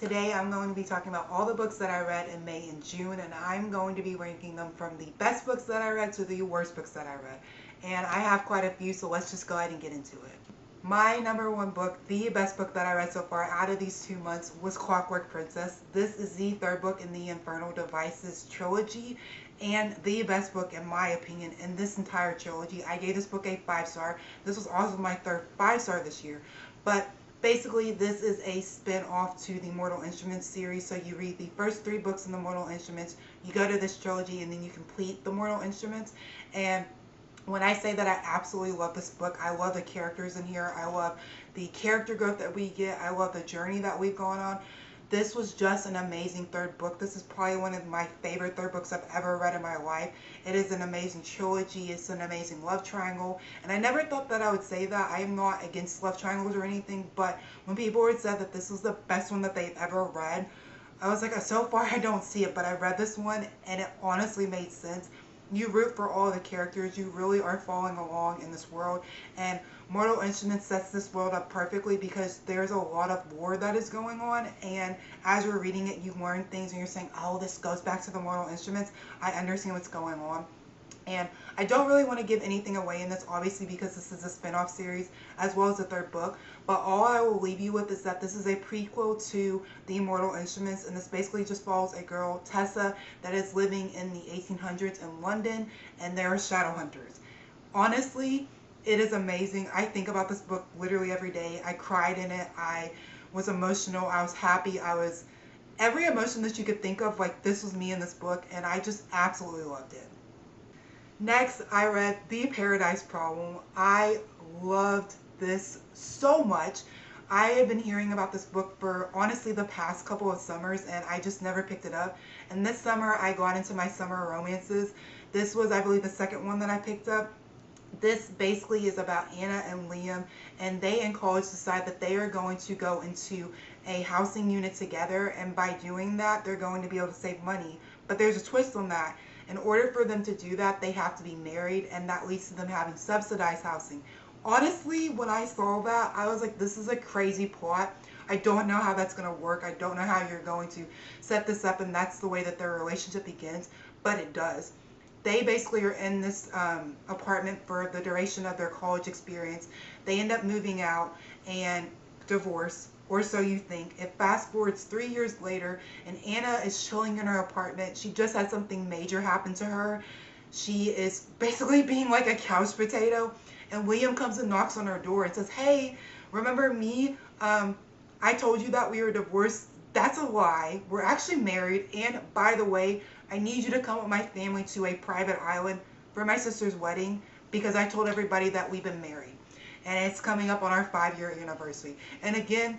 Today I'm going to be talking about all the books that I read in May and June, and I'm going to be ranking them from the best books that I read to the worst books that I read. And I have quite a few, so let's just go ahead and get into it. My number one book, the best book that I read so far out of these 2 months, was Clockwork Princess. This is the third book in the Infernal Devices trilogy, and the best book, in my opinion, in this entire trilogy. I gave this book a 5-star. This was also my third 5-star this year. But basically, this is a spin-off to the Mortal Instruments series. So you read the first 3 books in the Mortal Instruments, you go to this trilogy, and then you complete the Mortal Instruments. And when I say that I absolutely love this book, I love the characters in here. I love the character growth that we get. I love the journey that we've gone on. This was just an amazing third book. This is probably one of my favorite third books I've ever read in my life. It is an amazing trilogy. It's an amazing love triangle. And I never thought that I would say that. I am not against love triangles or anything, but when people had said that this was the best one that they've ever read, I was like, so far I don't see it, but I read this one and it honestly made sense. You root for all the characters. You really are following along in this world. And Mortal Instruments sets this world up perfectly because there's a lot of lore that is going on. And as you're reading it, you learn things and you're saying, oh, this goes back to the Mortal Instruments. I understand what's going on. And I don't really want to give anything away in this, obviously, because this is a spin-off series as well as the third book. But all I will leave you with is that this is a prequel to the Mortal Instruments, and this basically just follows a girl, Tessa, that is living in the 1800s in London, and there are shadow hunters. Honestly, it is amazing. I think about this book literally every day. I cried in it. I was emotional. I was happy. I was every emotion that you could think of. Like, this was me in this book, and I just absolutely loved it. Next, I read The Paradise Problem. I loved this so much. I have been hearing about this book for honestly the past couple of summers, and I just never picked it up. And this summer I got into my summer romances. This was, I believe, the second one that I picked up. This basically is about Anna and Liam, and they in college decide that they are going to go into a housing unit together, and by doing that they're going to be able to save money. But there's a twist on that. In order for them to do that, they have to be married, and that leads to them having subsidized housing. Honestly, when I saw that, I was like, this is a crazy plot. I don't know how that's going to work. I don't know how you're going to set this up, and that's the way that their relationship begins, but it does. They basically are in this apartment for the duration of their college experience. They end up moving out and divorce, or so you think. It fast forwards 3 years later, and Anna is chilling in her apartment. She just had something major happen to her. She is basically being like a couch potato, and William comes and knocks on her door and says, hey, remember me? I told you that we were divorced. That's a lie. We're actually married, and by the way, I need you to come with my family to a private island for my sister's wedding because I told everybody that we've been married. And it's coming up on our 5-year anniversary. And again,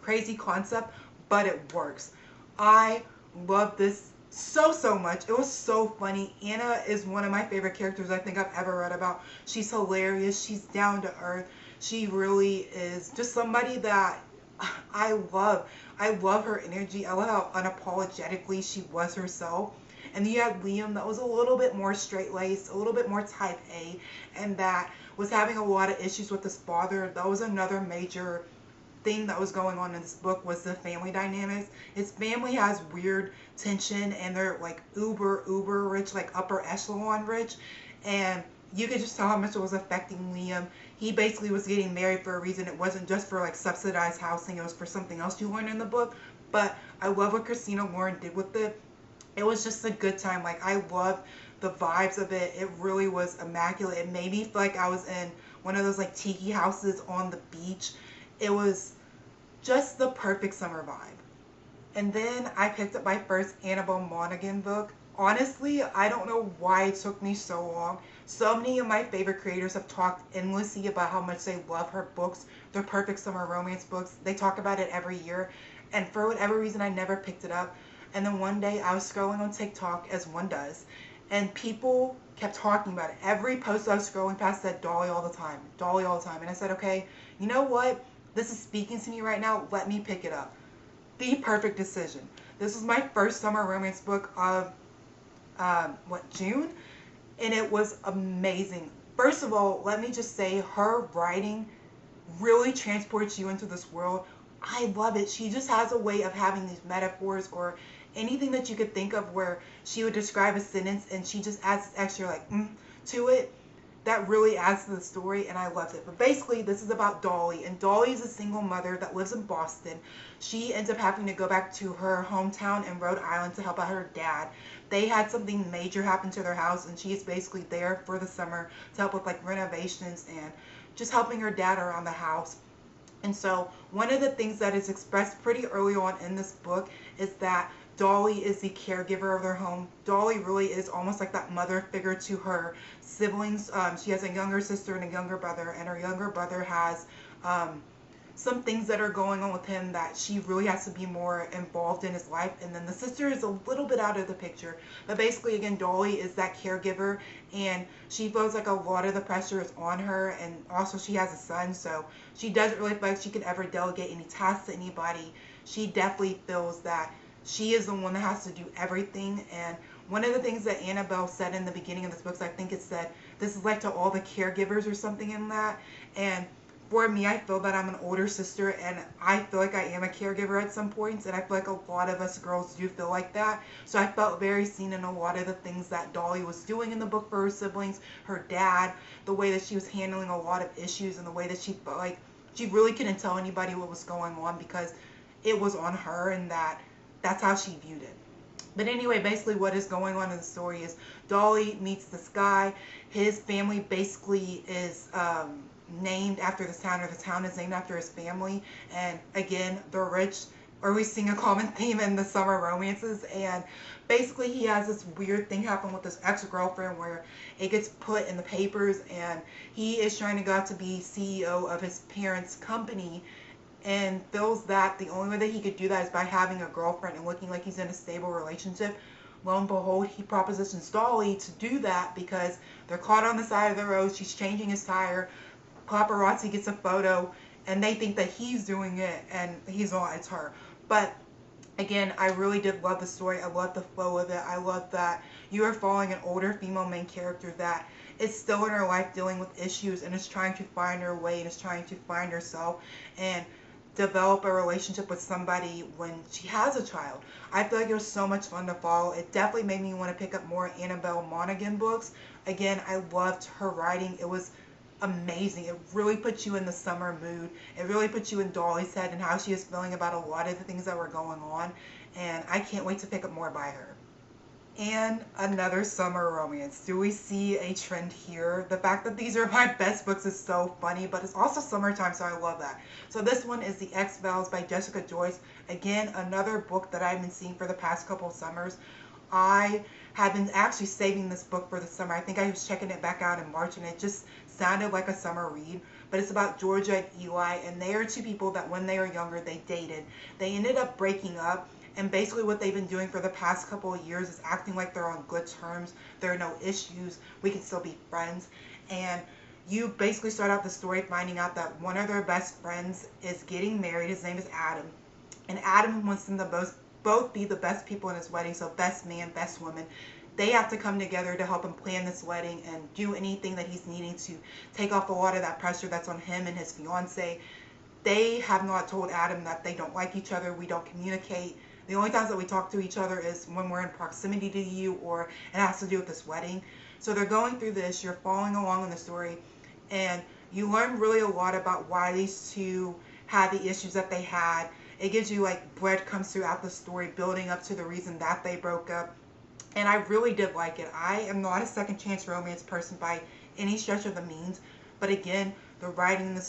crazy concept, but it works. I love this so much. It was so funny. Anna is one of my favorite characters I think I've ever read about. She's hilarious. She's down to earth. She really is just somebody that I love. I love her energy. I love how unapologetically she was herself. And then you had Liam that was a little bit more straight-laced, a little bit more type A, and that was having a lot of issues with his father. That was another major thing that was going on in this book, was the family dynamics. His family has weird tension, and they're like uber rich, like upper echelon rich, and you could just tell how much it was affecting Liam. He basically was getting married for a reason. It wasn't just for like subsidized housing. It was for something else you learned in the book. But I love what Christina Lauren did with it. It was just a good time. Like, I loved the vibes of it. It really was immaculate. It made me feel like I was in one of those like tiki houses on the beach. It was just the perfect summer vibe. And then I picked up my first Annabelle Monaghan book. Honestly, I don't know why it took me so long. So many of my favorite creators have talked endlessly about how much they love her books. They're perfect summer romance books. They talk about it every year. And for whatever reason, I never picked it up. And then one day I was scrolling on TikTok, as one does, and people kept talking about it. Every post I was scrolling past said Dolly all the time, Dolly all the time. And I said, okay, you know what? This is speaking to me right now. Let me pick it up. The perfect decision. This was my first summer romance book of, June? And it was amazing. First of all, let me just say, her writing really transports you into this world. I love it. She just has a way of having these metaphors or anything that you could think of where she would describe a sentence and she just adds this extra like to it that really adds to the story, and I loved it. But basically, this is about Dolly, and Dolly is a single mother that lives in Boston. She ends up having to go back to her hometown in Rhode Island to help out her dad. They had something major happen to their house, and she is basically there for the summer to help with like renovations and just helping her dad around the house. And so, one of the things that is expressed pretty early on in this book is that Dolly is the caregiver of their home. Dolly really is almost like that mother figure to her siblings. She has a younger sister and a younger brother, and her younger brother has um, some things that are going on with him that she really has to be more involved in his life. And then the sister is a little bit out of the picture. But basically, again, Dolly is that caregiver, and she feels like a lot of the pressure is on her. And also, she has a son, so she doesn't really feel like she could ever delegate any tasks to anybody. She definitely feels that she is the one that has to do everything. And one of the things that Annabelle said in the beginning of this book, I think it said, this is like to all the caregivers or something in that. And for me, I feel that I'm an older sister, and I feel like I am a caregiver at some points, and I feel like a lot of us girls do feel like that. So I felt very seen in a lot of the things that Dolly was doing in the book for her siblings, her dad, the way that she was handling a lot of issues, and the way that she felt like she really couldn't tell anybody what was going on because it was on her, and that's how she viewed it. But anyway, basically what is going on in the story is Dolly meets this guy. His family basically is named after this town, or the town is named after his family. And again, they're rich, or we seeing a common theme in the summer romances. And basically he has this weird thing happen with his ex-girlfriend where it gets put in the papers, and he is trying to go out to be CEO of his parents' company, and feels that the only way that he could do that is by having a girlfriend and looking like he's in a stable relationship. Lo and behold, he propositions Dolly to do that because they're caught on the side of the road. She's changing his tire. Paparazzi gets a photo, and they think that he's doing it, and he's not. It's her. But again, I really did love the story. I love the flow of it. I love that you are following an older female main character that is still in her life dealing with issues and is trying to find her way and is trying to find herself and develop a relationship with somebody when she has a child. I feel like it was so much fun to follow. It definitely made me want to pick up more Annabelle Monaghan books. Again, I loved her writing. It was amazing. It really puts you in the summer mood. It really puts you in Dolly's head and how she is feeling about a lot of the things that were going on. And I can't wait to pick up more by her. And another summer romance. Do we see a trend here? The fact that these are my best books is so funny, but it's also summertime, so I love that. So this one is The X-Files by Jessica Joyce. Again, another book that I've been seeing for the past couple of summers. I have been actually saving this book for the summer. I think I was checking it back out in March, and it just sounded like a summer read. But it's about Georgia and Eli, and they are two people that when they were younger, they dated. They ended up breaking up. And basically what they've been doing for the past couple of years is acting like they're on good terms. There are no issues. We can still be friends. And you basically start out the story finding out that one of their best friends is getting married. His name is Adam. And Adam wants them to both be the best people in his wedding. So best man, best woman. They have to come together to help him plan this wedding and do anything that he's needing to take off a lot of that pressure that's on him and his fiance. They have not told Adam that they don't like each other. We don't communicate. The only times that we talk to each other is when we're in proximity to you or it has to do with this wedding. So they're going through this, you're following along in the story, and you learn really a lot about why these two had the issues that they had. It gives you like breadcrumbs throughout the story building up to the reason that they broke up. And I really did like it. I am not a second chance romance person by any stretch of the means, but again, the writing, the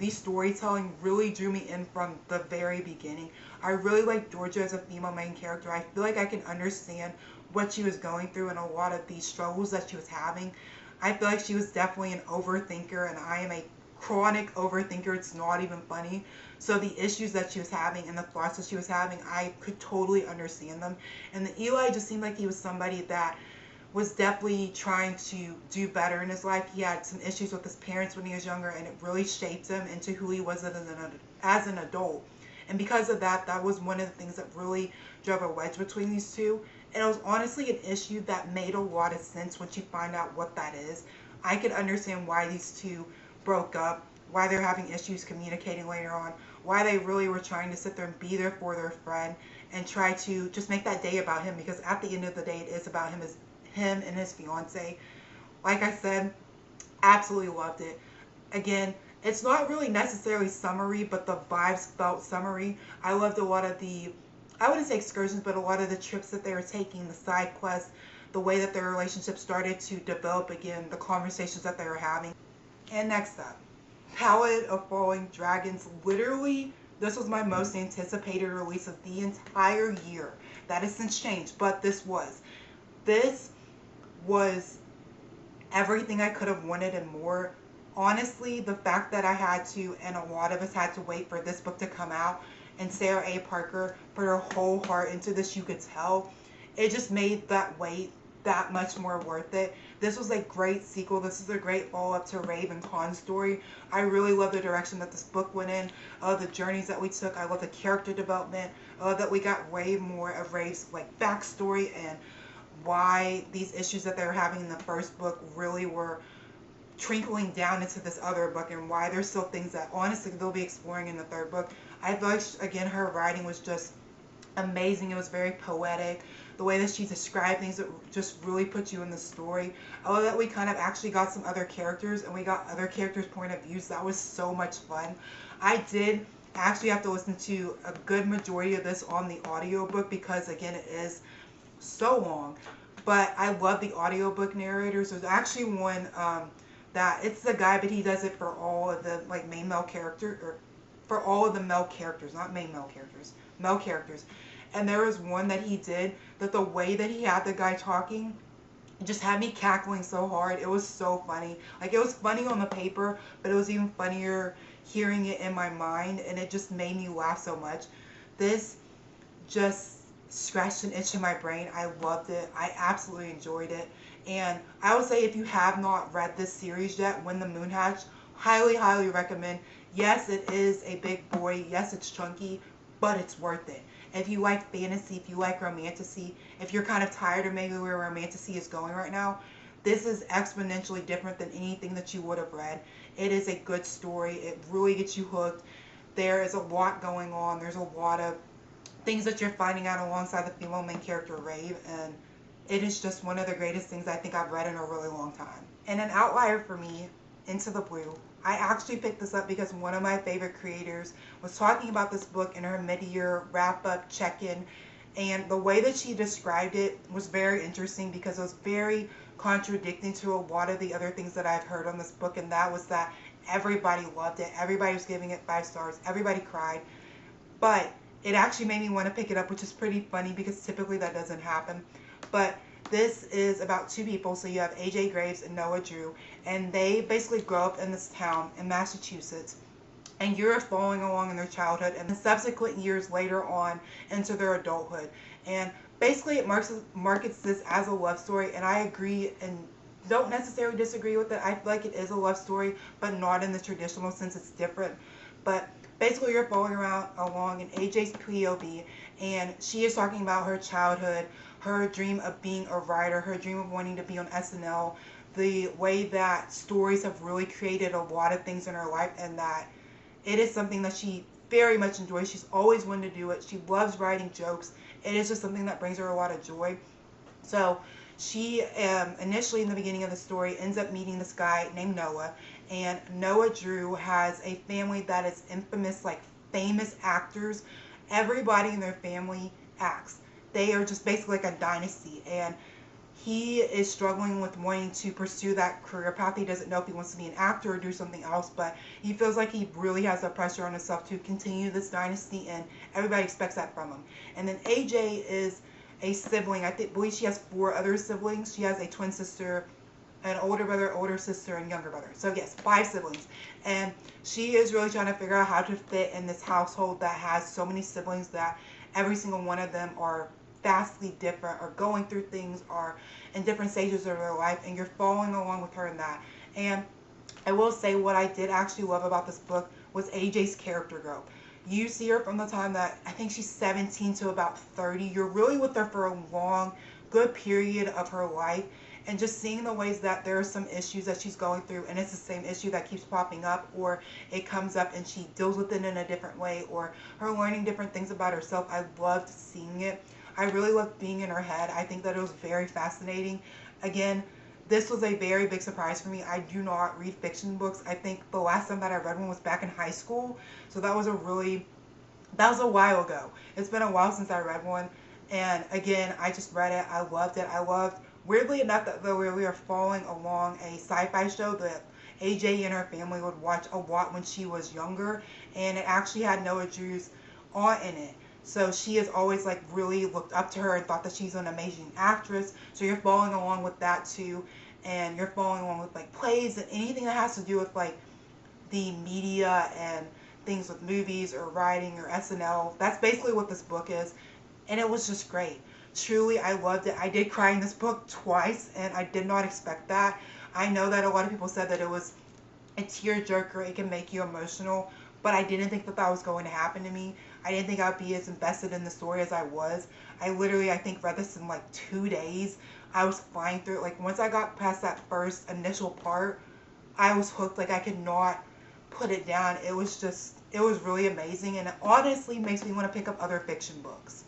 storytelling really drew me in from the very beginning. I really like Georgia as a female main character. I feel like I can understand what she was going through and a lot of these struggles that she was having. I feel like she was definitely an overthinker, and I am a chronic overthinker. It's not even funny. So the issues that she was having and the thoughts that she was having, I could totally understand them. And the Eli just seemed like he was somebody that was definitely trying to do better in his life. He had some issues with his parents when he was younger, and it really shaped him into who he was as an adult. And because of that, that was one of the things that really drove a wedge between these two. And it was honestly an issue that made a lot of sense once you find out what that is. I could understand why these two broke up, why they're having issues communicating later on, why they really were trying to sit there and be there for their friend and try to just make that day about him, because at the end of the day, it is about him and his fiance. Like I said, absolutely loved it. Again, it's not really necessarily summery, but the vibes felt summery. I loved a lot of the, I wouldn't say excursions, but a lot of the trips that they were taking, the side quests, the way that their relationship started to develop again, the conversations that they were having. And next up, Ballad of Falling Dragons. Literally, this was my most anticipated release of the entire year. That has since changed, but this was. This was everything I could have wanted and more. Honestly, the fact that I had to, and a lot of us had to wait for this book to come out, and Sarah A. Parker put her whole heart into this, you could tell. It just made that wait that much more worth it. This was a great sequel. This is a great follow-up to Rave and Khan's story. I really love the direction that this book went in, the journeys that we took. I love the character development. I love that we got way more of Rave's like backstory and why these issues that they were having in the first book really were trickling down into this other book, and why there's still things that honestly they'll be exploring in the third book. I feel like, again, her writing was just amazing. It was very poetic. The way that she described things, it just really put you in the story. I love that we kind of actually got some other characters, and we got other characters' point of views. That was so much fun. I did actually have to listen to a good majority of this on the audiobook because, again, it is so long. But I love the audiobook narrators. There's actually one that it's the guy, but he does it for all of the like main male character, or for all of the male characters, not main male characters, male characters. And there was one that he did that the way that he had the guy talking just had me cackling so hard. It was so funny. Like, it was funny on the paper, but it was even funnier hearing it in my mind, and it just made me laugh so much. This just scratched an itch in my brain. I loved it. I absolutely enjoyed it. And I would say, if you have not read this series yet, When the Moon Hatched, highly, highly recommend. Yes, it is a big boy. Yes, it's chunky, but it's worth it. If you like fantasy, if you like romantasy, if you're kind of tired of maybe where romantasy is going right now, this is exponentially different than anything that you would have read. It is a good story. It really gets you hooked. There is a lot going on. There's a lot of things that you're finding out alongside the female main character, Rave, and it is just one of the greatest things I think I've read in a really long time. And an outlier for me, Into the Blue. I actually picked this up because one of my favorite creators was talking about this book in her mid-year wrap-up check-in, and the way that she described it was very interesting because it was very contradicting to a lot of the other things that I've heard on this book, and that was that everybody loved it, everybody was giving it 5 stars, everybody cried, but it actually made me want to pick it up, which is pretty funny because typically that doesn't happen. But this is about 2 people. So you have AJ Graves and Noah Drew, and they basically grow up in this town in Massachusetts, and you're following along in their childhood and the subsequent years later on into their adulthood. And basically it markets this as a love story, and I agree and don't necessarily disagree with it. I feel like it is a love story, but not in the traditional sense. It's different. But basically you're following along in AJ's POV, and she is talking about her childhood, her dream of being a writer, her dream of wanting to be on SNL, the way that stories have really created a lot of things in her life, and that it is something that she very much enjoys. She's always wanted to do it. She loves writing jokes. It is just something that brings her a lot of joy. So she initially in the beginning of the story ends up meeting this guy named Noah, and Noah Drew has a family that is infamous, like famous actors. Everybody in their family acts. They are just basically like a dynasty, and he is struggling with wanting to pursue that career path. He doesn't know if he wants to be an actor or do something else, but he feels like he really has that pressure on himself to continue this dynasty, and everybody expects that from him. And then AJ is a sibling. I believe she has 4 other siblings. She has a twin sister, an older brother, older sister, and younger brother. So yes, 5 siblings. And she is really trying to figure out how to fit in this household that has so many siblings, that every single one of them are vastly different, or going through things, or in different stages of their life, and you're following along with her in that. And I will say, what I did actually love about this book was AJ's character growth. You see her from the time that I think she's 17 to about 30. You're really with her for a long, good period of her life, and just seeing the ways that there are some issues that she's going through, and it's the same issue that keeps popping up, or it comes up and she deals with it in a different way, or her learning different things about herself. I loved seeing it. I really loved being in her head. I think that it was very fascinating. Again, this was a very big surprise for me. I do not read fiction books. I think the last time that I read one was back in high school, so that was a while ago. It's been a while since I read one. And again, I just read it. I loved it. I loved, weirdly enough, that though we were following along a sci-fi show that AJ and her family would watch a lot when she was younger. And it actually had Noah Drew's aunt in it. So she has always like really looked up to her and thought that she's an amazing actress. So you're following along with that too. And you're following along with like plays and anything that has to do with like the media and things with movies or writing or SNL. That's basically what this book is. And it was just great. Truly, I loved it. I did cry in this book twice, and I did not expect that. I know that a lot of people said that it was a tearjerker, it can make you emotional, but I didn't think that that was going to happen to me. I didn't think I'd be as invested in the story as I was. I literally, I think, read this in like 2 days. I was flying through it. Like, once I got past that first initial part, I was hooked. Like, I could not put it down. It was just, it was really amazing, and it honestly makes me want to pick up other fiction books.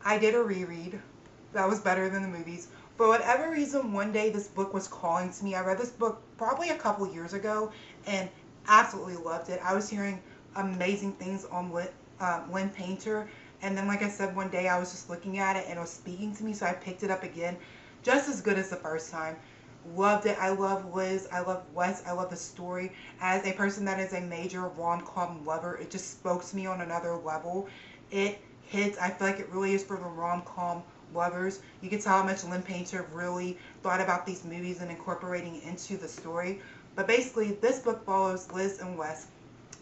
I did a reread. That was better than the movies. For whatever reason, one day this book was calling to me. I read this book probably a couple years ago and absolutely loved it. I was hearing amazing things on Lynn Painter. And then, like I said, one day I was just looking at it and it was speaking to me, so I picked it up again. Just as good as the first time. Loved it. I love Liz. I love Wes. I love the story. As a person that is a major rom-com lover, it just spoke to me on another level. It hits. I feel like it really is for the rom-com lovers. You can tell how much Lynn Painter really thought about these movies and incorporating it into the story. But basically, this book follows Liz and Wes.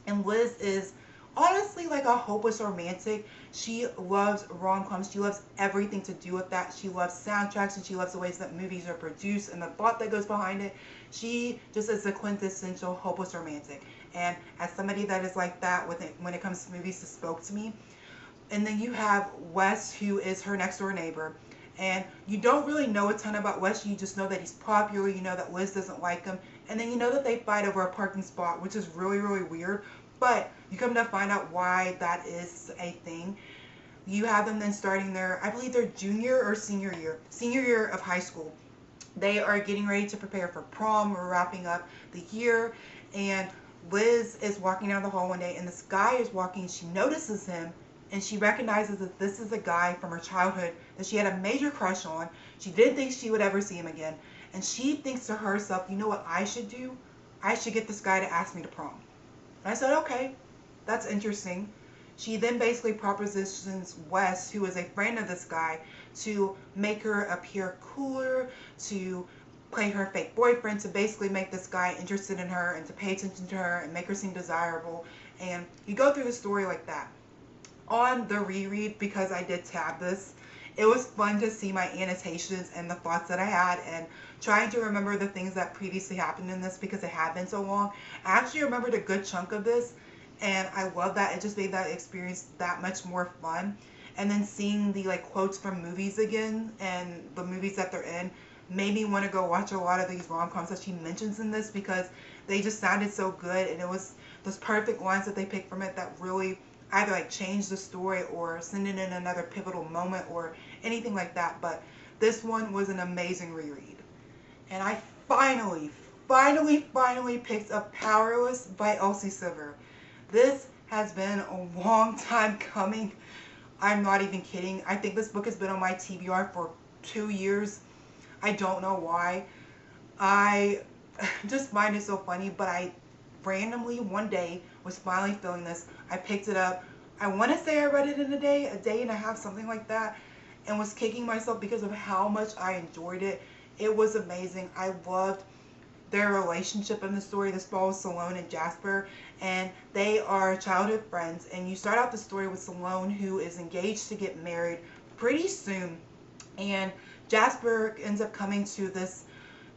And Liz is honestly like a hopeless romantic. She loves rom-coms. She loves everything to do with that. She loves soundtracks, and she loves the ways that movies are produced and the thought that goes behind it. She just is a quintessential hopeless romantic. And as somebody that is like that when it comes to movies, this spoke to me. And then you have Wes, who is her next door neighbor. And you don't really know a ton about Wes. You just know that he's popular. You know that Liz doesn't like him. And then you know that they fight over a parking spot, which is really, really weird. But you come to find out why that is a thing. You have them then starting their, I believe their junior or senior year of high school. They are getting ready to prepare for prom. We're wrapping up the year. And Liz is walking down the hall one day, and this guy is walking. She notices him, and she recognizes that this is a guy from her childhood that she had a major crush on. She didn't think she would ever see him again. And she thinks to herself, you know what I should do? I should get this guy to ask me to prom. And I said, okay, that's interesting. She then basically propositions Wes, who is a friend of this guy, to make her appear cooler, to play her fake boyfriend, to basically make this guy interested in her and to pay attention to her and make her seem desirable. And you go through the story like that. On the reread, because I did tab this, it was fun to see my annotations and the thoughts that I had and trying to remember the things that previously happened in this because it had been so long. I actually remembered a good chunk of this, and I love that. It just made that experience that much more fun. And then seeing the like quotes from movies again and the movies that they're in made me want to go watch a lot of these rom-coms that she mentions in this because they just sounded so good, and it was those perfect lines that they picked from it that really either like change the story or send it in another pivotal moment or anything like that. But this one was an amazing reread. And I finally picked up Powerless by Elsie Silver. This has been a long time coming. I'm not even kidding. I think this book has been on my TBR for 2 years. I don't know why. I just find it so funny, but I randomly one day was finally feeling this. I picked it up. I want to say I read it in a day and a half, something like that, and was kicking myself because of how much I enjoyed it. It was amazing. I loved their relationship in the story. This follows Salome and Jasper, and they are childhood friends. And you start out the story with Salome, who is engaged to get married pretty soon, and Jasper ends up coming to this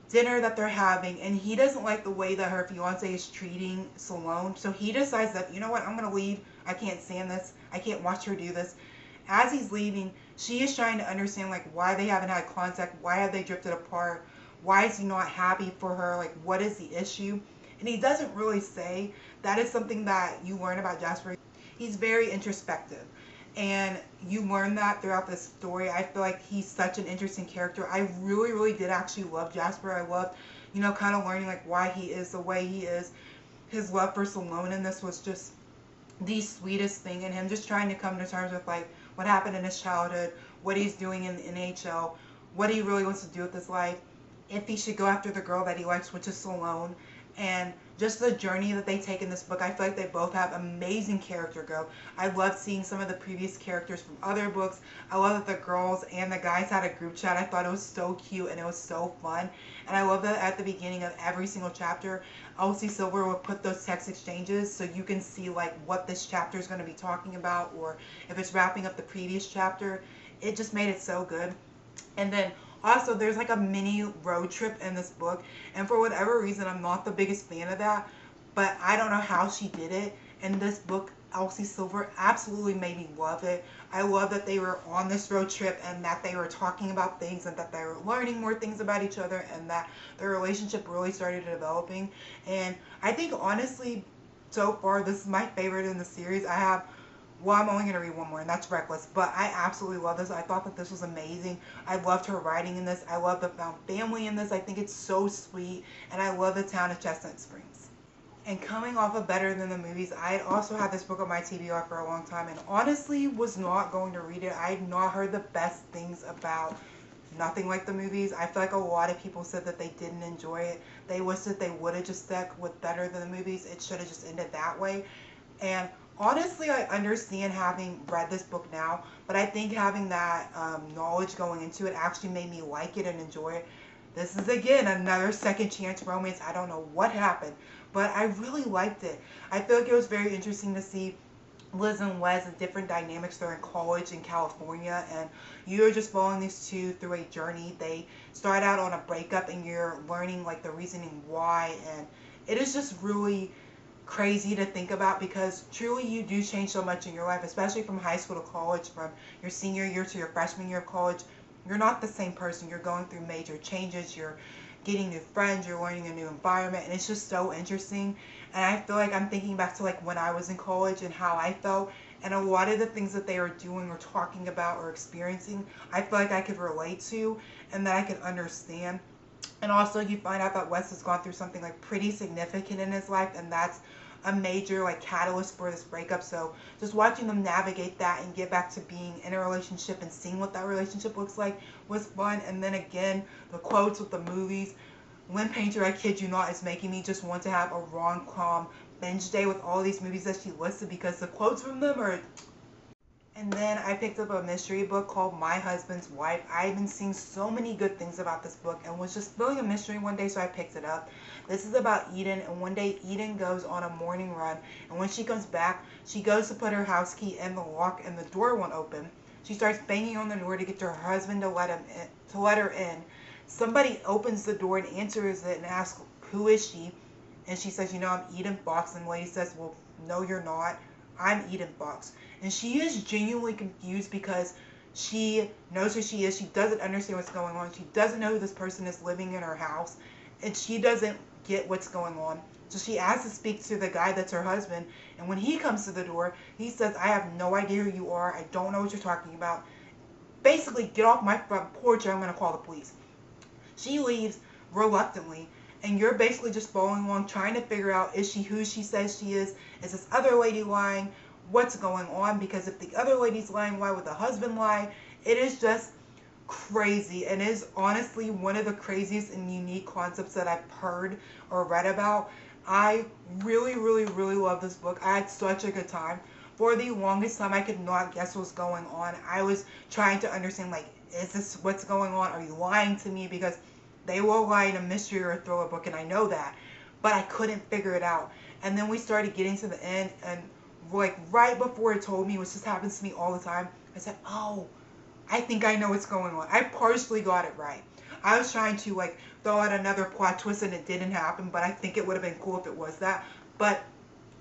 dinner that they're having, and he doesn't like the way that her fiance is treating Salome, so he decides that, you know what, I'm gonna leave. I can't stand this. I can't watch her do this. as he's leaving, she is trying to understand like why they haven't had contact, why have they drifted apart, why is he not happy for her, like what is the issue? And he doesn't really say. That is something that you learn about Jasper. He's very introspective, and you learn that throughout this story. I feel like he's such an interesting character. I really, really did actually love Jasper. I loved, kind of learning like why he is the way he is. His love for Salome in this was just the sweetest thing, and him just trying to come to terms with like what happened in his childhood, what he's doing in the NHL, what he really wants to do with his life, if he should go after the girl that he likes, which is Salome, and just the journey that they take in this book. I feel like they both have amazing character growth. I love seeing some of the previous characters from other books. I love that the girls and the guys had a group chat. I thought it was so cute and it was so fun. And I love that at the beginning of every single chapter, Elsie Silver would put those text exchanges so you can see like what this chapter is going to be talking about, or if it's wrapping up the previous chapter. It just made it so good. And then also, there's like a mini road trip in this book, and for whatever reason, I'm not the biggest fan of that, but I don't know how she did it. In this book, Elsie Silver absolutely made me love it. I love that they were on this road trip and that they were talking about things and that they were learning more things about each other and that their relationship really started developing. And I think honestly, so far, this is my favorite in the series. I'm only going to read one more, and that's Reckless. But I absolutely love this. I thought that this was amazing. I loved her writing in this. I love the found family in this. I think it's so sweet. And I love the town of Chestnut Springs. And coming off of Better Than the Movies, I had also had this book on my TBR for a long time, and honestly was not going to read it. I had not heard the best things about Nothing Like the Movies. I feel like a lot of people said that they didn't enjoy it. They wish that they would have just stuck with Better Than the Movies. It should have just ended that way. And honestly, I understand having read this book now, but I think having that knowledge going into it actually made me like it and enjoy it. This is, again, another second chance romance. I don't know what happened, but I really liked it. I feel like it was very interesting to see Liz and Wes and different dynamics. They're in college in California, and you're just following these two through a journey. They start out on a breakup, and you're learning like the reasoning why, and it is just really crazy to think about, because truly you do change so much in your life, especially from high school to college, from your senior year to your freshman year of college. You're not the same person. You're going through major changes. You're getting new friends. You're learning a new environment, and it's just so interesting. And I feel like I'm thinking back to like when I was in college and how I felt, and a lot of the things that they were doing or talking about or experiencing, I feel like I could relate to and that I could understand. And also you find out that Wes has gone through something like pretty significant in his life, and that's a major like catalyst for this breakup. So just watching them navigate that and get back to being in a relationship and seeing what that relationship looks like was fun. And then again, the quotes with the movies. Lynn Painter, I kid you not, is making me just want to have a rom-com binge day with all these movies that she listed, because the quotes from them are. And then I picked up a mystery book called My Husband's Wife. I've been seeing so many good things about this book and was just feeling a mystery one day, so I picked it up. This is about Eden, and one day Eden goes on a morning run, and when she comes back, she goes to put her house key in the lock and the door won't open. She starts banging on the door to get her husband to let her in. Somebody opens the door and answers it and asks, "Who is she?" And she says, "I'm Eden Fox." And the lady says, "Well, no, you're not. I'm Eden Fox." And she is genuinely confused because she knows who she is. She doesn't understand what's going on. She doesn't know who this person is living in her house. And she doesn't get what's going on. So she asks to speak to the guy that's her husband. And when he comes to the door, he says, "I have no idea who you are. I don't know what you're talking about. Basically, get off my front porch or I'm going to call the police." She leaves reluctantly. And you're basically just following along, trying to figure out, is she who she says she is? Is this other lady lying? What's going on? Because if the other lady's lying, why would the husband lie? It is just crazy, and it is honestly one of the craziest and unique concepts that I've heard or read about. I really, really, really love this book. I had such a good time. For the longest time, I could not guess what was going on. I was trying to understand, like, is this what's going on? Are you lying to me? Because they will lie in a mystery or a thriller book, and I know that. But I couldn't figure it out. And then we started getting to the end, and like right before it told me, which just happens to me all the time, I said, "Oh, I think I know what's going on." I partially got it right. I was trying to like throw out another plot twist and it didn't happen, but I think it would have been cool if it was that. But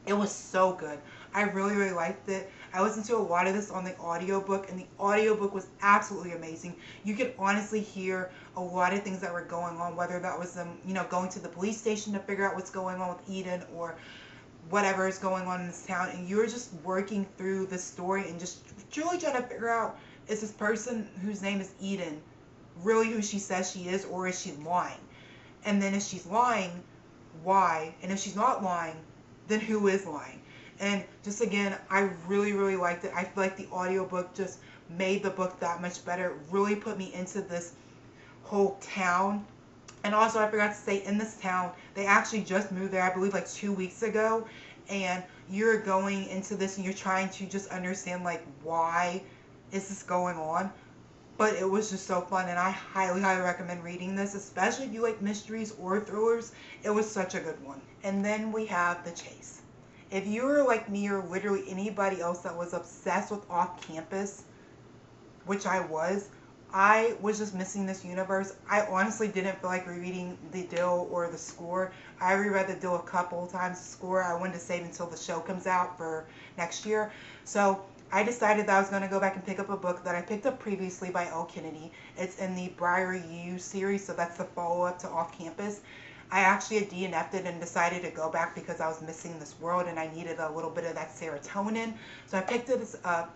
it was so good. I really, really liked it. I listened to a lot of this on the audiobook, and the audiobook was absolutely amazing. You could honestly hear a lot of things that were going on, whether that was them, going to the police station to figure out what's going on with Eden, or whatever is going on in this town, and you're just working through the story and just truly trying to figure out, is this person whose name is Eden really who she says she is, or is she lying? And then if she's lying, why? And if she's not lying, then who is lying? And just again, I really, really liked it. I feel like the audiobook just made the book that much better. It really put me into this whole town. And also, I forgot to say, in this town, they actually just moved there, I believe, like 2 weeks ago. And you're going into this and you're trying to just understand, like, why is this going on? But it was just so fun, and I highly, highly recommend reading this, especially if you like mysteries or thrillers. It was such a good one. And then we have The Chase. If you were like me, or literally anybody else that was obsessed with Off-Campus, which I was just missing this universe. I honestly didn't feel like rereading the Dill or the Score. I reread the Dill a couple times. The Score I wanted to save until the show comes out for next year. So I decided that I was going to go back and pick up a book that I picked up previously by L. Kennedy. It's in the Briary U series, so that's the follow-up to Off-Campus. I actually had DNF'd it and decided to go back because I was missing this world and I needed a little bit of that serotonin. So I picked it up.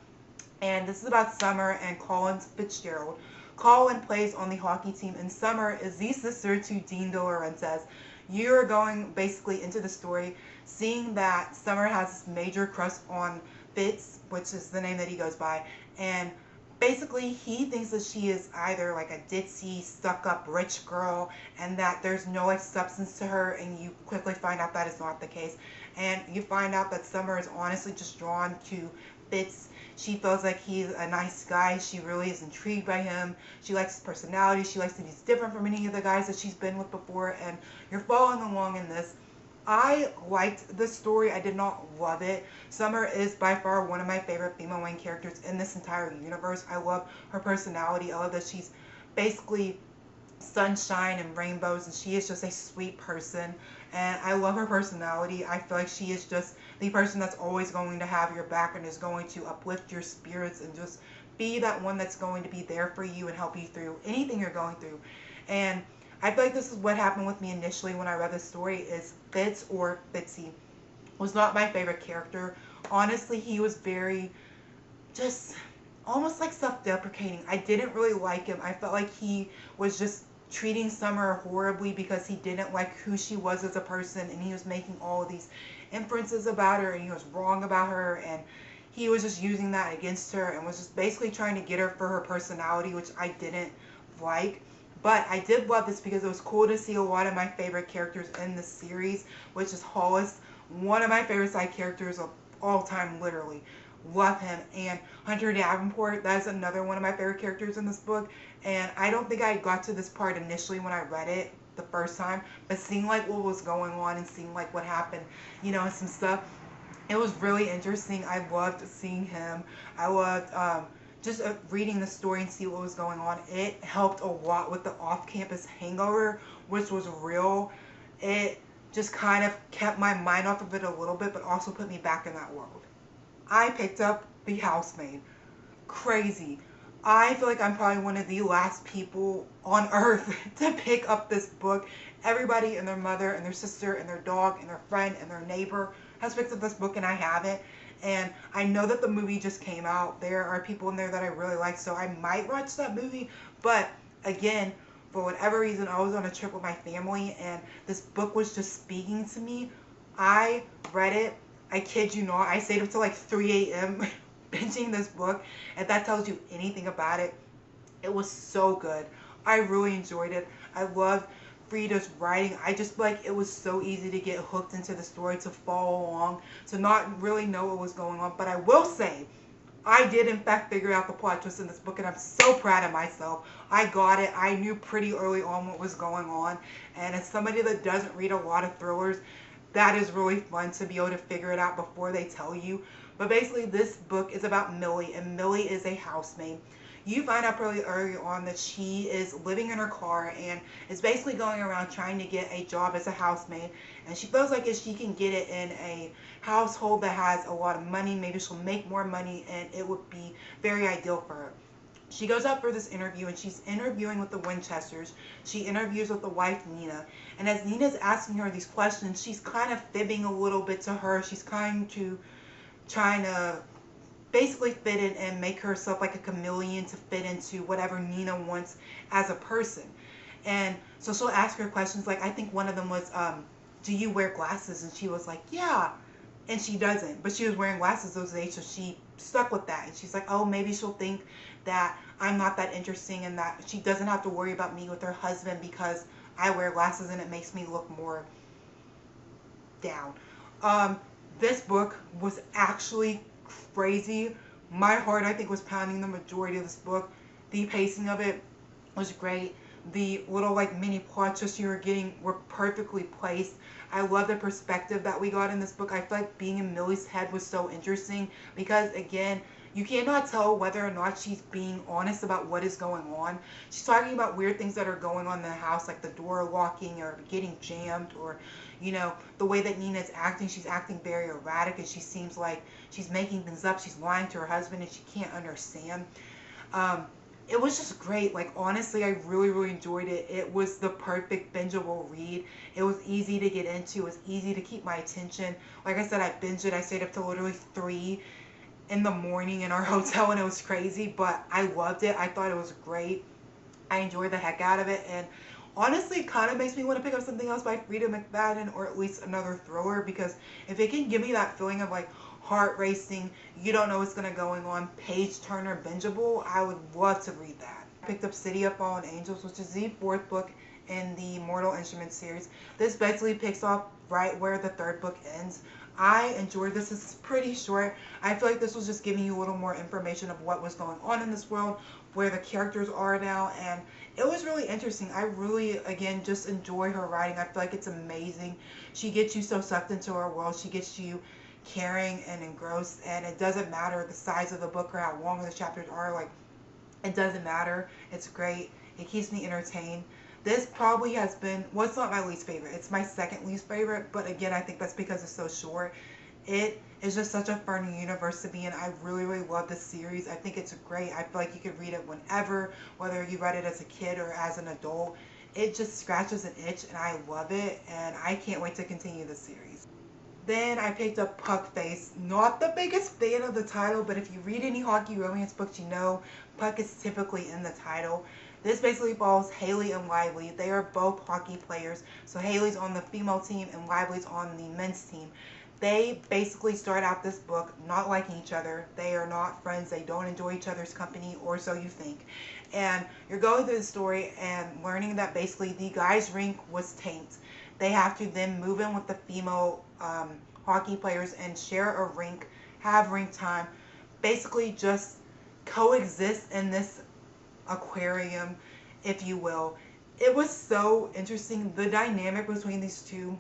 And this is about Summer and Colin Fitzgerald. Colin plays on the hockey team, and Summer is the sister to Dean De Laurentiis. You're going basically into the story, seeing that Summer has this major crush on Fitz, which is the name that he goes by, and basically he thinks that she is either like a ditzy, stuck-up rich girl, and that there's no like substance to her, and you quickly find out that is not the case. And you find out that Summer is honestly just drawn to Fitz. She feels like he's a nice guy. She really is intrigued by him. She likes his personality. She likes that he's different from any of the guys that she's been with before. And you're following along in this. I liked the story. I did not love it. Summer is by far one of my favorite female main characters in this entire universe. I love her personality. I love that she's basically sunshine and rainbows, and she is just a sweet person, and I love her personality. I feel like she is just the person that's always going to have your back and is going to uplift your spirits and just be that one that's going to be there for you and help you through anything you're going through. And I feel like this is what happened with me initially when I read this story, is Fitz, or Fitzy, was not my favorite character. Honestly, he was very just almost like self-deprecating. I didn't really like him. I felt like he was just treating Summer horribly because he didn't like who she was as a person, and he was making all of these inferences about her, and he was wrong about her, and he was just using that against her and was just basically trying to get her for her personality, which I didn't like. But I did love this because it was cool to see a lot of my favorite characters in the series, which is Hollis, one of my favorite side characters of all time, literally. Love him. And Hunter Davenport, that's another one of my favorite characters in this book. And I don't think I got to this part initially when I read it the first time, but seeing like what was going on and seeing like what happened, and some stuff, it was really interesting. I loved seeing him. I loved just reading the story and see what was going on. It helped a lot with the off-campus hangover, which was real. It just kind of kept my mind off of it a little bit, but also put me back in that world. I picked up The Housemaid. Crazy. I feel like I'm probably one of the last people on earth to pick up this book. Everybody and their mother and their sister and their dog and their friend and their neighbor has picked up this book, and I haven't. And I know that the movie just came out. There are people in there that I really like, so I might watch that movie. But again, for whatever reason, I was on a trip with my family, and this book was just speaking to me. I read it. I kid you not, I stayed up till like 3 a.m. binging this book. If that tells you anything about it, it was so good. I really enjoyed it. I loved Frida's writing. I just like, it was so easy to get hooked into the story, to follow along, to not really know what was going on. But I will say, I did in fact figure out the plot twist in this book, and I'm so proud of myself. I got it. I knew pretty early on what was going on. And as somebody that doesn't read a lot of thrillers, that is really fun to be able to figure it out before they tell you. But basically, this book is about Millie, and Millie is a housemaid. You find out pretty early on that she is living in her car and is basically going around trying to get a job as a housemaid. And she feels like if she can get it in a household that has a lot of money, maybe she'll make more money and it would be very ideal for her. She goes out for this interview and she's interviewing with the Winchesters. She interviews with the wife Nina. And as Nina's asking her these questions, she's kind of fibbing a little bit to her. She's trying to basically fit in and make herself like a chameleon to fit into whatever Nina wants as a person. And so she'll ask her questions like, I think one of them was, do you wear glasses? And she was like, yeah. And she doesn't, but she was wearing glasses those days, so she stuck with that. And she's like, oh, maybe she'll think that I'm not that interesting and that she doesn't have to worry about me with her husband because I wear glasses and it makes me look more down. This book was actually crazy. My heart, I think, was pounding the majority of this book. The pacing of it was great. The little like mini plot twists you were getting were perfectly placed. I love the perspective that we got in this book. I feel like being in Millie's head was so interesting because, again, you cannot tell whether or not she's being honest about what is going on. She's talking about weird things that are going on in the house, like the door locking or getting jammed, or, you know, the way that Nina's acting. She's acting very erratic and she seems like she's making things up. She's lying to her husband and she can't understand. It was just great. Like, honestly, I really, really enjoyed it. It was the perfect bingeable read. It was easy to get into. It was easy to keep my attention. Like I said, I binged it. I stayed up till literally 3 in the morning in our hotel and it was crazy, but I loved it. I thought it was great. I enjoyed the heck out of it, and honestly, it kind of makes me want to pick up something else by Frida McFadden, or at least another thriller, because if it can give me that feeling of like heart racing, you don't know what's going to going on, page turner, bingeable, I would love to read that. I picked up City of Fallen Angels, which is the 4th book in the Mortal Instruments series. This basically picks off right where the 3rd book ends. I enjoyed this. It's pretty short. I feel like this was just giving you a little more information of what was going on in this world, where the characters are now, and it was really interesting. I really, again, just enjoy her writing. I feel like it's amazing. She gets you so sucked into her world. She gets you caring and engrossed, and it doesn't matter the size of the book or how long the chapters are. Like, it doesn't matter. It's great. It keeps me entertained. This probably has been, well, it's not my least favorite. It's my 2nd least favorite, but again, I think that's because it's so short. It is just such a fun universe to be in. I really, really love this series. I think it's great. I feel like you could read it whenever, whether you read it as a kid or as an adult. It just scratches an itch, and I love it, and I can't wait to continue the series. Then I picked up Puck Face. Not the biggest fan of the title, but if you read any hockey romance books, you know Puck is typically in the title. This basically follows Haley and Lively. They are both hockey players. So Haley's on the female team and Lively's on the men's team. They basically start out this book not liking each other. They are not friends. They don't enjoy each other's company, or so you think. And you're going through the story and learning that basically the guys' rink was tanked. They have to then move in with the female hockey players and share a rink, have rink time, basically just coexist in this aquarium, if you will. It was so interesting. The dynamic between these two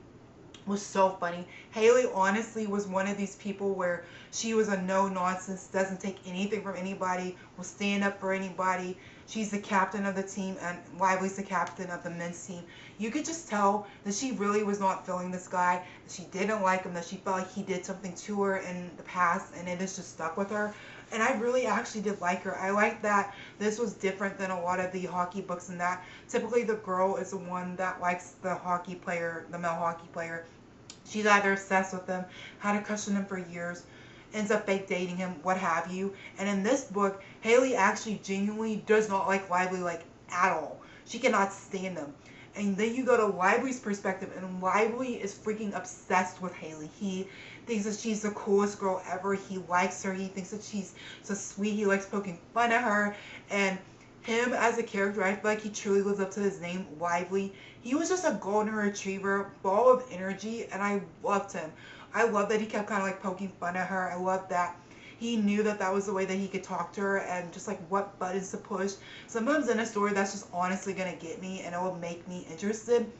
was so funny. Haley honestly was one of these people where she was a no-nonsense, doesn't take anything from anybody, will stand up for anybody. She's the captain of the team, and Lively's the captain of the men's team. You could just tell that she really was not feeling this guy, that she didn't like him, that she felt like he did something to her in the past, and it has just stuck with her. And I really actually did like her. I like that this was different than a lot of the hockey books, in that typically the girl is the one that likes the hockey player, the male hockey player. She's either obsessed with him, had a crush on him for years, ends up fake dating him, what have you. And in this book, Haley actually genuinely does not like Lively, like, at all. She cannot stand him. And then you go to Lively's perspective, and Lively is freaking obsessed with Haley. He thinks that she's the coolest girl ever. He likes her. He thinks that she's so sweet. He likes poking fun at her. And him as a character, I feel like he truly lives up to his name, Lively. He was just a golden retriever, ball of energy, and I loved him. I love that he kept kind of like poking fun at her. I love that he knew that that was the way that he could talk to her, and just like what buttons to push. Sometimes in a story, that's just honestly going to get me, and it will make me interested.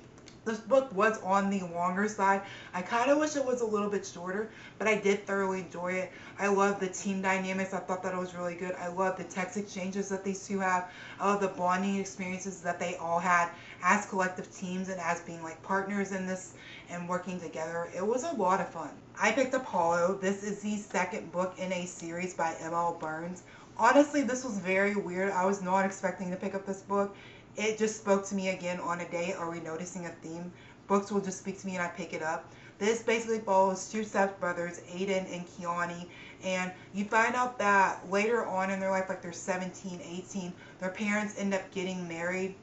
This book was on the longer side. I kind of wish it was a little bit shorter, but I did thoroughly enjoy it. I love the team dynamics. I thought that it was really good. I love the text exchanges that these two have. I love the bonding experiences that they all had as collective teams and as being like partners in this and working together. It was a lot of fun. I picked up Hollow. This is the second book in a series by M.L. Burns. Honestly, this was very weird. I was not expecting to pick up this book. It just spoke to me again on a day. Are we noticing a theme? Books will just speak to me and I pick it up. This basically follows two stepbrothers, Aiden and Keone, and you find out that later on in their life, like they're 17, 18, their parents end up getting married,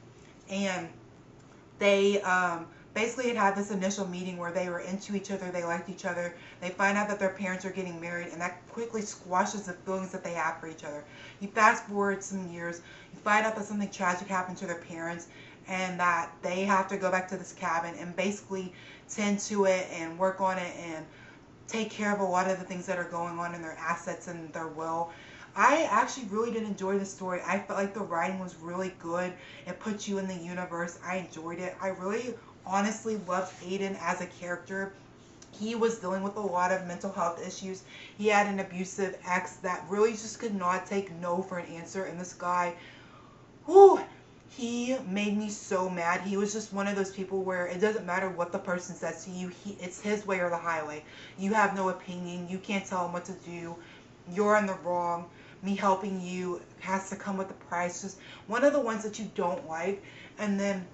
and they basically had this initial meeting where they were into each other, they liked each other. They find out that their parents are getting married, and that quickly squashes the feelings that they have for each other. You fast forward some years, you find out that something tragic happened to their parents, and that they have to go back to this cabin and basically tend to it and work on it and take care of a lot of the things that are going on in their assets and their will. I actually really did enjoy the story. I felt like the writing was really good. It put you in the universe. I enjoyed it. I really honestly loved Aiden as a character. He was dealing with a lot of mental health issues. He had an abusive ex that really just could not take no for an answer. And this guy, whew, he made me so mad. He was just one of those people where it doesn't matter what the person says to you. It's his way or the highway. You have no opinion. You can't tell him what to do. You're in the wrong. Me helping you has to come with a price. Just one of the ones that you don't like. And then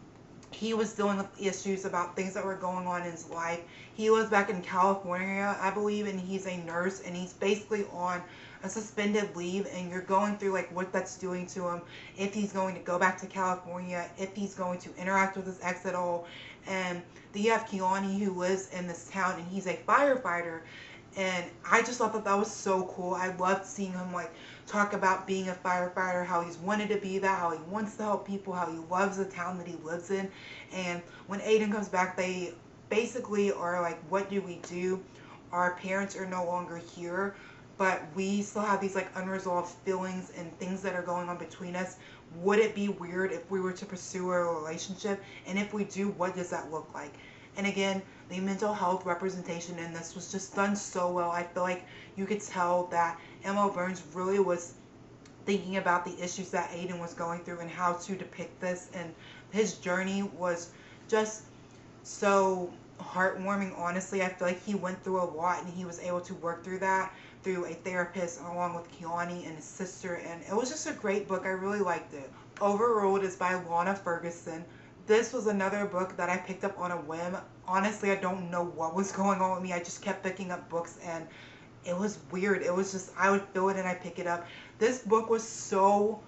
he was dealing with issues about things that were going on in his life. He was back in California, I believe, and he's a nurse, and he's basically on a suspended leave, and you're going through like what that's doing to him, if he's going to go back to California, if he's going to interact with his ex at all. And then you have Keone, who lives in this town, and he's a firefighter. And I just thought that that was so cool. I loved seeing him like talk about being a firefighter, how he's wanted to be that, how he wants to help people, how he loves the town that he lives in. And when Aiden comes back, they basically are like, what do we do? Our parents are no longer here, but we still have these like unresolved feelings and things that are going on between us. Would it be weird if we were to pursue a relationship? And if we do, what does that look like? And again, the mental health representation in this was just done so well. I feel like you could tell that M.L. Burns really was thinking about the issues that Aiden was going through and how to depict this. And his journey was just so heartwarming, honestly. I feel like he went through a lot and he was able to work through that through a therapist along with Keone and his sister. And it was just a great book. I really liked it. Overruled is by Lana Ferguson. This was another book that I picked up on a whim. Honestly, I don't know what was going on with me. I just kept picking up books and it was weird. It was just, I would feel it and I pick it up. This book was so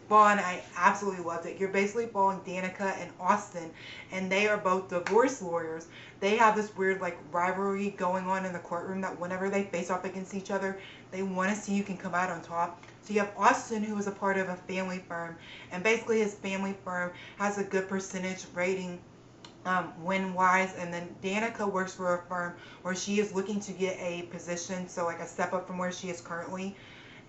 fun. I absolutely loved it. You're basically following Danica and Austin, and they are both divorce lawyers. They have this weird like rivalry going on in the courtroom that whenever they face off against each other, they want to see who can come out on top. So you have Austin, who is a part of a family firm, and basically his family firm has a good percentage rating win-wise, and then Danica works for a firm where she is looking to get a position, so like a step up from where she is currently,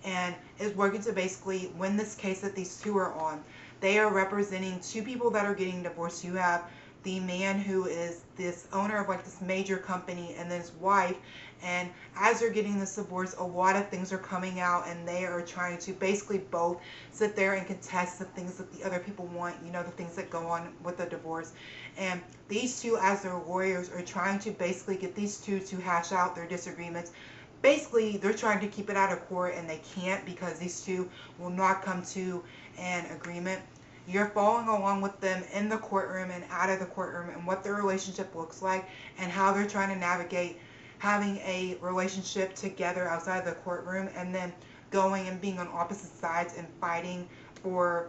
and is working to basically win this case that these two are on. They are representing two people that are getting divorced. You have the man who is this owner of like this major company and then his wife, and as they're getting this divorce, a lot of things are coming out and they are trying to basically both sit there and contest the things that the other people want, you know, the things that go on with the divorce. And these two, as their lawyers, are trying to basically get these two to hash out their disagreements. Basically, they're trying to keep it out of court and they can't because these two will not come to an agreement. You're following along with them in the courtroom and out of the courtroom and what their relationship looks like and how they're trying to navigate having a relationship together outside the courtroom and then going and being on opposite sides and fighting for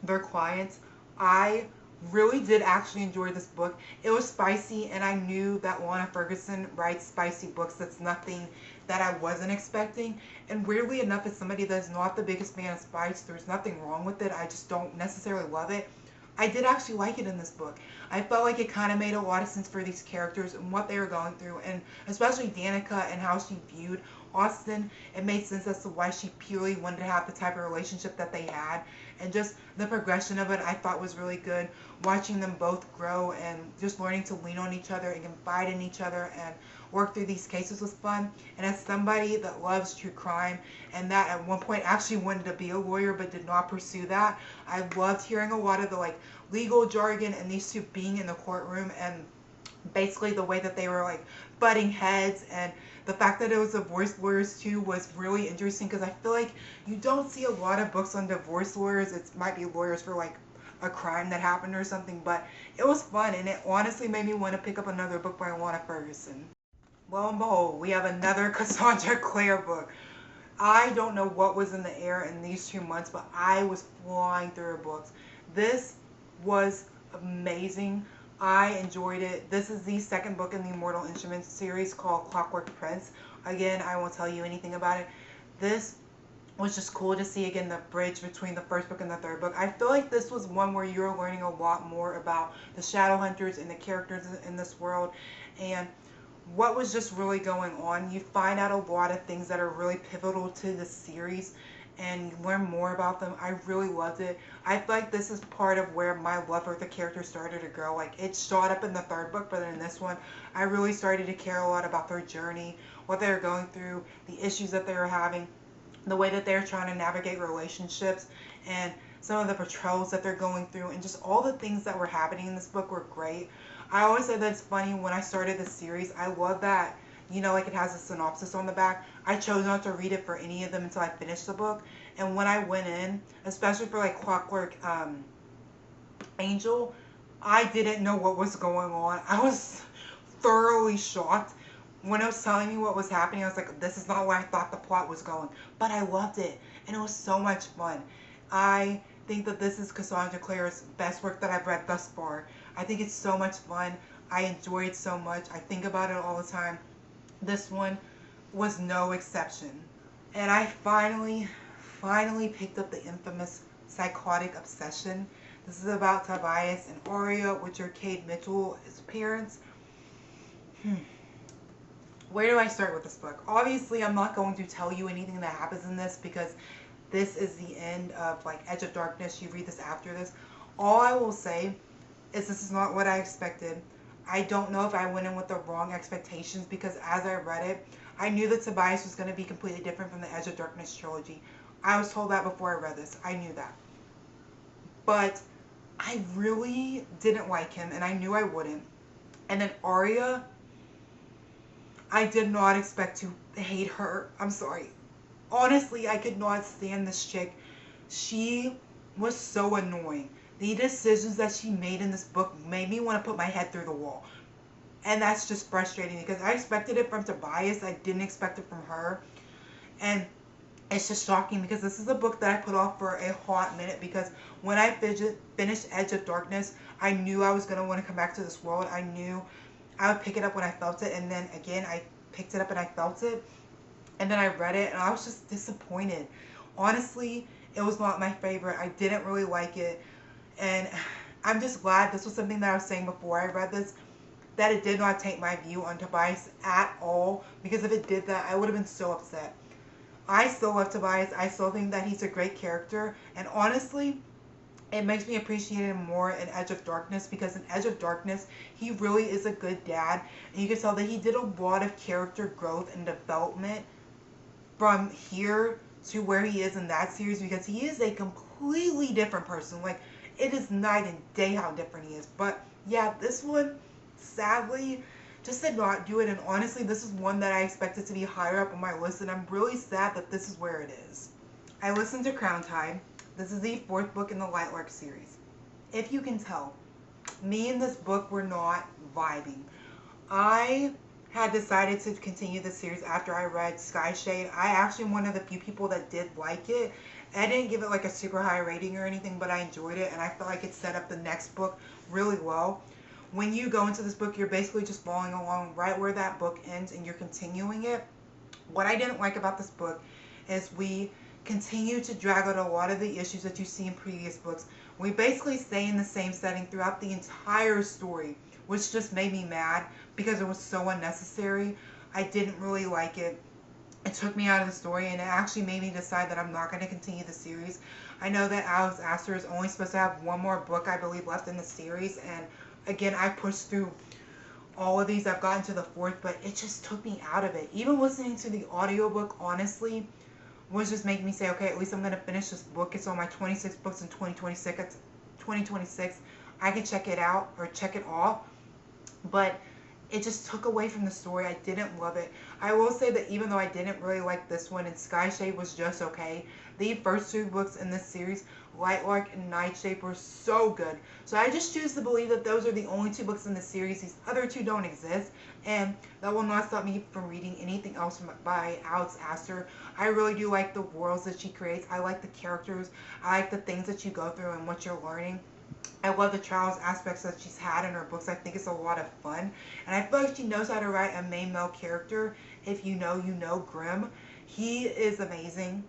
their clients. I really did actually enjoy this book. It was spicy, and I knew that Lana Ferguson writes spicy books. That's nothing that I wasn't expecting. And weirdly enough, as somebody that's not the biggest fan of spice, there's nothing wrong with it. I just don't necessarily love it. I did actually like it in this book. I felt like it kind of made a lot of sense for these characters and what they were going through, and especially Danica and how she viewed Austin, it made sense as to why she purely wanted to have the type of relationship that they had. And just the progression of it, I thought was really good. Watching them both grow and just learning to lean on each other and confide in each other and work through these cases was fun. And as somebody that loves true crime and that at one point actually wanted to be a lawyer but did not pursue that, I loved hearing a lot of the like legal jargon and these two being in the courtroom and basically the way that they were like butting heads, and the fact that it was divorce lawyers too was really interesting because I feel like you don't see a lot of books on divorce lawyers. It might be lawyers for like a crime that happened or something, but it was fun and it honestly made me want to pick up another book by Lana Ferguson. Lo and behold, we have another Cassandra Clare book. I don't know what was in the air in these 2 months, but I was flying through her books. This was amazing. I enjoyed it. This is the second book in the Immortal Instruments series called Clockwork Prince. Again, I won't tell you anything about it. This was just cool to see again the bridge between the first book and the third book. I feel like this was one where you're learning a lot more about the Shadowhunters and the characters in this world and what was just really going on. You find out a lot of things that are really pivotal to the series and you learn more about them. I really loved it. I feel like this is part of where my love for the character started to grow. Like it shot up in the third book, but in this one, I really started to care a lot about their journey, what they were going through, the issues that they were having, the way that they're trying to navigate relationships, and some of the patrols that they're going through, and just all the things that were happening in this book were great. I always say that it's funny when I started this series. I love that, you know, like it has a synopsis on the back. I chose not to read it for any of them until I finished the book. And when I went in, especially for like Clockwork Angel, I didn't know what was going on. I was thoroughly shocked. When it was telling me what was happening, I was like, this is not where I thought the plot was going. But I loved it, and it was so much fun. I think that this is Cassandra Clare's best work that I've read thus far. I think it's so much fun. I enjoy it so much. I think about it all the time. This one was no exception. And I finally picked up the infamous Psychotic Obsession. This is about Tobias and Aria, which are Cade Mitchell's parents. Where do I start with this book? Obviously, I'm not going to tell you anything that happens in this because this is the end of like Edge of Darkness. You read this after this. All I will say is this is not what I expected. I don't know if I went in with the wrong expectations because as I read it, I knew that Tobias was going to be completely different from the Edge of Darkness trilogy. I was told that before I read this. I knew that. But I really didn't like him, and I knew I wouldn't. And then Aria, I did not expect to hate her. I'm sorry. Honestly, I could not stand this chick. She was so annoying. The decisions that she made in this book made me want to put my head through the wall. And that's just frustrating because I expected it from Tobias. I didn't expect it from her. And it's just shocking because this is a book that I put off for a hot minute because when I finished Edge of Darkness, I knew I was going to want to come back to this world. I knew I would pick it up when I felt it. And then again, I picked it up and I felt it. And then I read it and I was just disappointed. Honestly, it was not my favorite. I didn't really like it. And I'm just glad this was something that I was saying before I read this, that it did not take my view on Tobias at all. Because if it did that, I would have been so upset. I still love Tobias. I still think that he's a great character. And honestly, it makes me appreciate him more in Edge of Darkness because in Edge of Darkness, he really is a good dad. And you can tell that he did a lot of character growth and development from here to where he is in that series because he is a completely different person. Like, it is night and day how different he is. But yeah, this one, sadly, just did not do it. And honestly, this is one that I expected to be higher up on my list. And I'm really sad that this is where it is. I listened to Crown Tide. This is the 4th book in the Lightlark series. If you can tell, me and this book were not vibing. I had decided to continue the series after I read Skyshade. I actually am one of the few people that did like it. I didn't give it like a super high rating or anything, but I enjoyed it and I felt like it set up the next book really well. When you go into this book, you're basically just following along right where that book ends and you're continuing it. What I didn't like about this book is we continue to drag out a lot of the issues that you see in previous books. We basically stay in the same setting throughout the entire story, which just made me mad because it was so unnecessary. I didn't really like it. it took me out of the story, and it actually made me decide that I'm not going to continue the series. I know that Alex Astor is only supposed to have one more book, I believe, left in the series, and again, I pushed through all of these. I've gotten to the fourth, but it just took me out of it. Even listening to the audiobook, honestly, was just making me say, okay, at least I'm going to finish this book. It's on my 26 books in 2026. 2026, I can check it out or check it off, but it just took away from the story. I didn't love it. I will say that even though I didn't really like this one and Skyshade was just okay, the first two books in this series, Lightlark and Nightshade, were so good. So I just choose to believe that those are the only two books in the series. These other two don't exist, and that will not stop me from reading anything else by Alex Astor. I really do like the worlds that she creates. I like the characters. I like the things that you go through and what you're learning. I love the trials aspects that she's had in her books. I think it's a lot of fun. And I feel like she knows how to write a main male character. If you know, you know Grimm. He is amazing.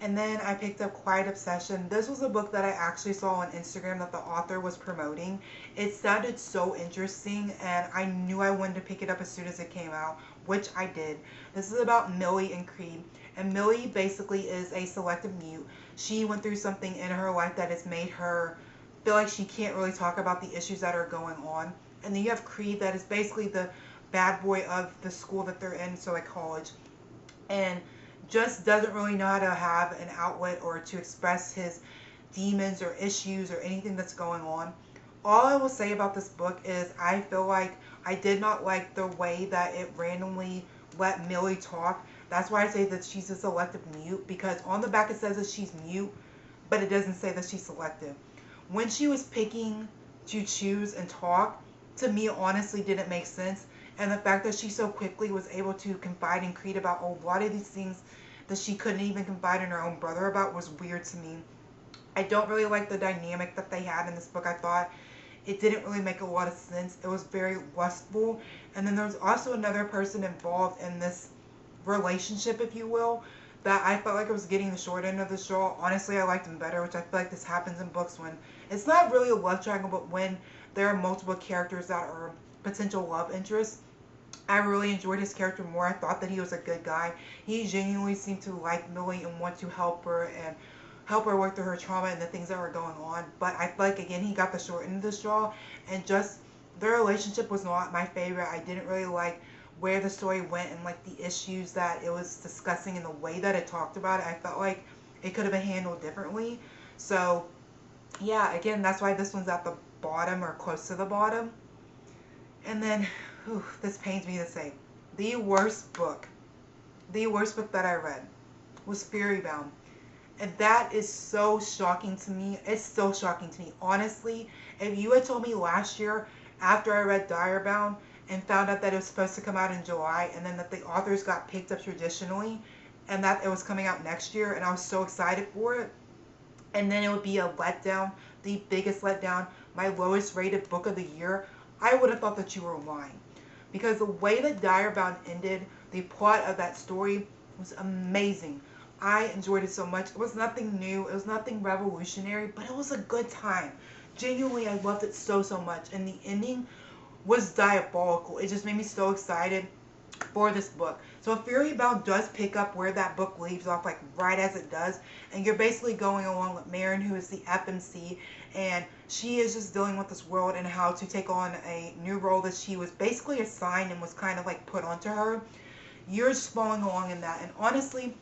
And then I picked up Quiet Obsession. This was a book that I actually saw on Instagram that the author was promoting. It sounded so interesting, and I knew I wanted to pick it up as soon as it came out, which I did. This is about Millie and Creed. And Millie basically is a selective mute. She went through something in her life that has made her feel like she can't really talk about the issues that are going on. And then you have Creed, that is basically the bad boy of the school that they're in, so at college. And just doesn't really know how to have an outlet or to express his demons or issues or anything that's going on. All I will say about this book is I feel like I did not like the way that it randomly let Millie talk. That's why I say that she's a selective mute, because on the back it says that she's mute, but it doesn't say that she's selective. When she was picking to choose and talk, to me, it honestly didn't make sense. And the fact that she so quickly was able to confide in Creed about a lot of these things that she couldn't even confide in her own brother about was weird to me. I don't really like the dynamic that they had in this book. I thought it didn't really make a lot of sense. It was very lustful. And then there was also another person involved in this relationship, if you will, that I felt like I was getting the short end of the straw. Honestly, I liked him better, which I feel like this happens in books when it's not really a love triangle, but when there are multiple characters that are potential love interests. I really enjoyed his character more. I thought that he was a good guy. He genuinely seemed to like Millie and want to help her and help her work through her trauma and the things that were going on. But I feel like, again, he got the short end of the straw, and just their relationship was not my favorite. I didn't really like where the story went and like the issues that it was discussing and the way that it talked about it. I felt like it could have been handled differently. So yeah, again, that's why this one's at the bottom or close to the bottom. And then, whew, this pains me to say, the worst book that I read was Fury Bound. And that is so shocking to me. It's so shocking to me. Honestly, if you had told me last year after I read Direbound and found out that it was supposed to come out in July, and then that the authors got picked up traditionally, and that it was coming out next year, and I was so excited for it, and then it would be a letdown, the biggest letdown, my lowest rated book of the year, I would have thought that you were lying. Because the way that Direbound ended, the plot of that story was amazing. I enjoyed it so much. It was nothing new. It was nothing revolutionary, but it was a good time. Genuinely, I loved it so, so much. And the ending was diabolical. It just made me so excited for this book. So Fury Bound does pick up where that book leaves off, like right as it does. And you're basically going along with Marin, who is the FMC, and she is just dealing with this world and how to take on a new role that she was basically assigned and was kind of like put onto her. You're just following along in that. And honestly,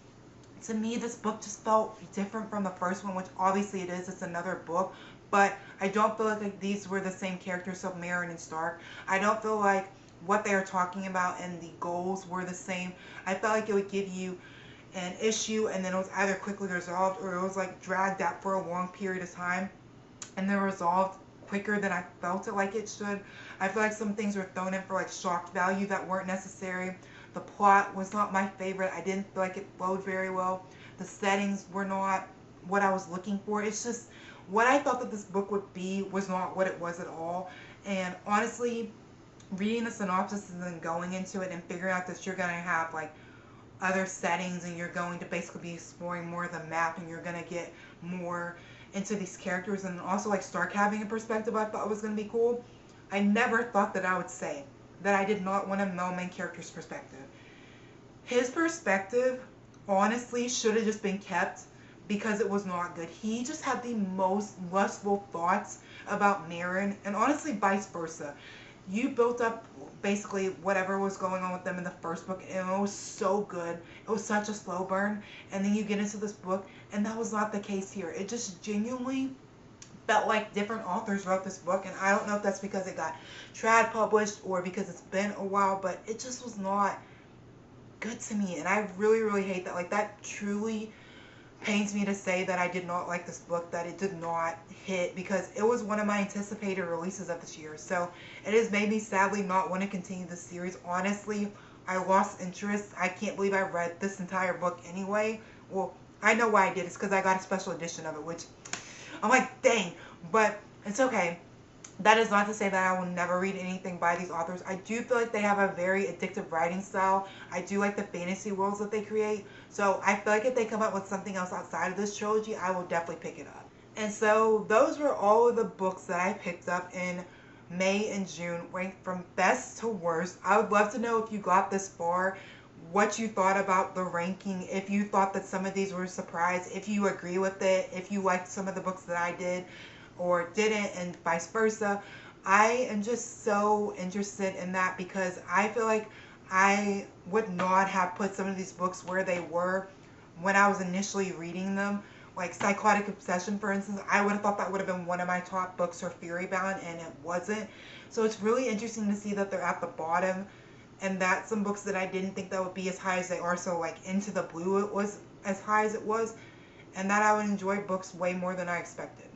to me, this book just felt different from the first one, which obviously it is. It's another book. But I don't feel like these were the same characters of Marin and Stark. I don't feel like what they are talking about and the goals were the same. I felt like it would give you an issue and then it was either quickly resolved or it was like dragged out for a long period of time and then resolved quicker than I felt it like it should. I feel like some things were thrown in for like shock value that weren't necessary. The plot was not my favorite. I didn't feel like it flowed very well. The settings were not what I was looking for. It's just what I thought that this book would be was not what it was at all. And honestly, reading the synopsis and then going into it and figuring out that you're going to have like other settings and you're going to basically be exploring more of the map and you're going to get more into these characters and also like Stark having a perspective I thought was going to be cool. I never thought that I would say that I did not want a male main character's perspective. His perspective honestly should have just been kept because it was not good. He just had the most lustful thoughts about Marin, and honestly vice versa. You built up basically whatever was going on with them in the first book, and it was so good. It was such a slow burn, and then you get into this book, and that was not the case here. It just genuinely felt like different authors wrote this book, and I don't know if that's because it got trad published or because it's been a while, but it just was not good to me, and I really, really hate that. Like, that truly pains me to say that I did not like this book, that it did not hit, because it was one of my anticipated releases of this year. So it has made me sadly not want to continue this series. Honestly, I lost interest. I can't believe I read this entire book anyway. Well, I know why I did. It's because I got a special edition of it, which I'm like, dang. But it's okay. That is not to say that I will never read anything by these authors. I do feel like they have a very addictive writing style. I do like the fantasy worlds that they create. So I feel like if they come up with something else outside of this trilogy, I will definitely pick it up. And so those were all of the books that I picked up in May and June, ranked from best to worst. I would love to know if you got this far, what you thought about the ranking, if you thought that some of these were a surprise, if you agree with it, if you liked some of the books that I did or didn't, and vice versa. I am just so interested in that because I feel like I would not have put some of these books where they were when I was initially reading them. Like Psychotic Obsession, for instance, I would have thought that would have been one of my top books, or Fury Bound, and it wasn't. So it's really interesting to see that they're at the bottom, and that some books that I didn't think that would be as high as they are, so like Into the Blue, it was as high as it was, and that I would enjoy books way more than I expected.